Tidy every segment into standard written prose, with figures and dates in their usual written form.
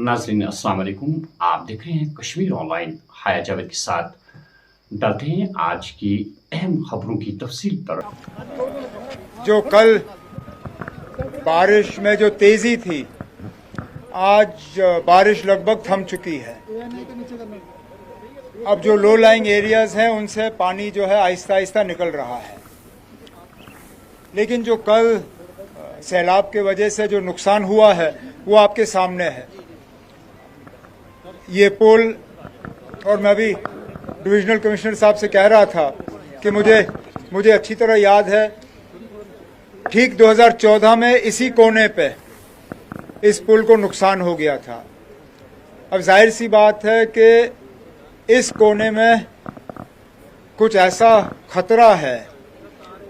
नाज़रीन अस्सलाम वालेकुम। आप देख रहे हैं कश्मीर ऑनलाइन। हाया जावेद के साथ डरते हैं आज की अहम खबरों की तफसील पर। जो कल बारिश में जो तेज़ी थी, आज बारिश लगभग थम चुकी है। अब जो लो लाइंग एरियाज़ हैं उनसे पानी जो है आहिस्ता आहिस्ता निकल रहा है। लेकिन जो कल सैलाब के वजह से जो नुकसान हुआ है वो आपके सामने है। ये पुल, और मैं भी डिविजनल कमिश्नर साहब से कह रहा था कि मुझे अच्छी तरह याद है, ठीक 2014 में इसी कोने पे इस पुल को नुकसान हो गया था। अब जाहिर सी बात है कि इस कोने में कुछ ऐसा खतरा है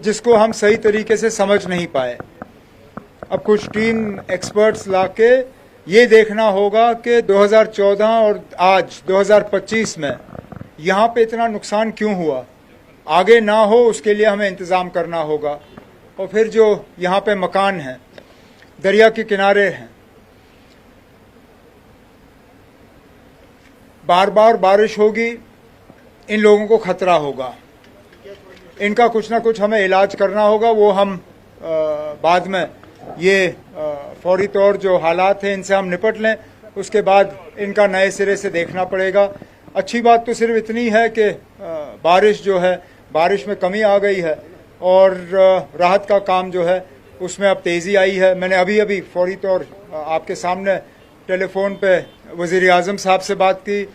जिसको हम सही तरीके से समझ नहीं पाए। अब कुछ टीम एक्सपर्ट्स लाके ये देखना होगा कि 2014 और आज 2025 में यहाँ पे इतना नुकसान क्यों हुआ, आगे ना हो उसके लिए हमें इंतज़ाम करना होगा। और फिर जो यहाँ पे मकान हैं, दरिया के किनारे हैं, बार बार बारिश होगी, इन लोगों को खतरा होगा, इनका कुछ ना कुछ हमें इलाज करना होगा। वो हम बाद में ये फौरी तौर जो हालात हैं इनसे हम निपट लें, उसके बाद इनका नए सिरे से देखना पड़ेगा। अच्छी बात तो सिर्फ इतनी है कि बारिश जो है, बारिश में कमी आ गई है और राहत का काम जो है उसमें अब तेज़ी आई है। मैंने अभी फौरी तौर आपके सामने टेलीफोन पे वज़ीर आज़म साहब से बात की,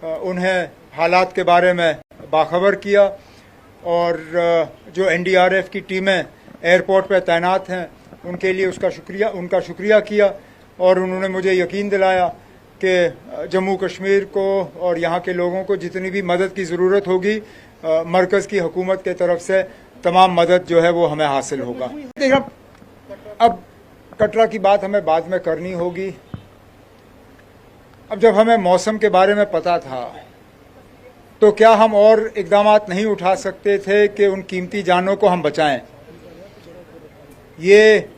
उन्हें हालात के बारे में बाखबर किया और जो NDRF की टीमें एयरपोर्ट पे तैनात हैं उनके लिए उनका शुक्रिया किया। और उन्होंने मुझे यकीन दिलाया कि जम्मू कश्मीर को और यहाँ के लोगों को जितनी भी मदद की ज़रूरत होगी, मरकज़ की हुकूमत के तरफ से तमाम मदद जो है वो हमें हासिल होगा। देखिए, अब कटरा की बात हमें बाद में करनी होगी। अब जब हमें मौसम के बारे में पता था तो क्या हम और इक़दाम नहीं उठा सकते थे कि उन कीमती जानों को हम बचाएं। ये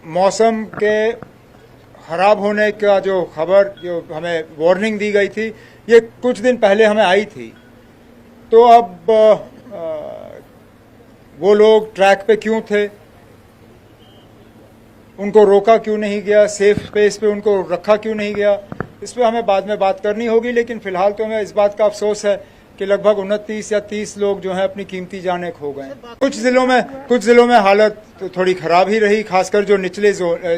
मौसम के ख़राब होने का जो खबर, जो हमें वार्निंग दी गई थी, ये कुछ दिन पहले हमें आई थी। तो अब वो लोग ट्रैक पे क्यों थे, उनको रोका क्यों नहीं गया, सेफ स्पेस पे उनको रखा क्यों नहीं गया, इस पर हमें बाद में बात करनी होगी। लेकिन फ़िलहाल तो हमें इस बात का अफसोस है कि लगभग 29 या 30 लोग जो हैं अपनी कीमती जानें खो गए। कुछ ज़िलों में हालत तो थोड़ी ख़राब ही रही, खासकर जो निचले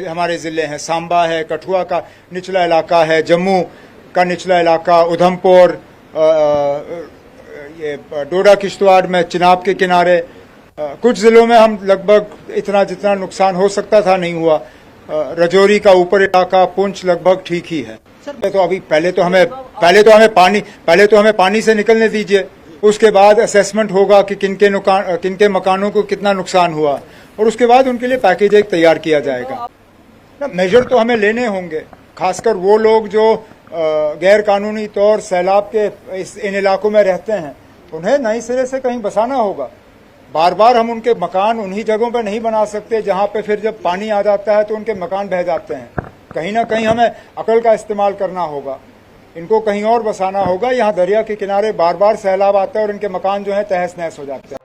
हमारे ज़िले हैं, सांबा है, कठुआ का निचला इलाका है, जम्मू का निचला इलाका, उधमपुर, ये डोडा किश्तवाड़ में चिनाब के किनारे, कुछ ज़िलों में हम लगभग इतना जितना नुकसान हो सकता था नहीं हुआ। रजौरी का ऊपर इलाका, पुंछ लगभग ठीक ही है। तो अभी पहले तो हमें पानी से निकलने दीजिए, उसके बाद असेसमेंट होगा कि किनके मकानों को कितना नुकसान हुआ और उसके बाद उनके लिए पैकेज एक तैयार किया जाएगा। मेजर तो हमें लेने होंगे, खासकर वो लोग जो गैर कानूनी तौर सैलाब के इन इलाकों में रहते हैं, उन्हें नए सिरे से कहीं बसाना होगा। बार बार हम उनके मकान उन्हीं जगहों पर नहीं बना सकते जहां पे फिर जब पानी आ जाता है तो उनके मकान बह जाते हैं। कहीं ना कहीं हमें अकल का इस्तेमाल करना होगा, इनको कहीं और बसाना होगा। यहाँ दरिया के किनारे बार बार सैलाब आता है और इनके मकान जो है तहस नहस हो जाते हैं।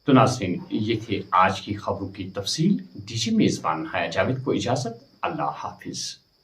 तो नाज़रीन, ये थे आज की खबरों की तफसील। दीजिए मेज़बान हाया जावेद को इजाज़त। अल्लाह हाफिज़।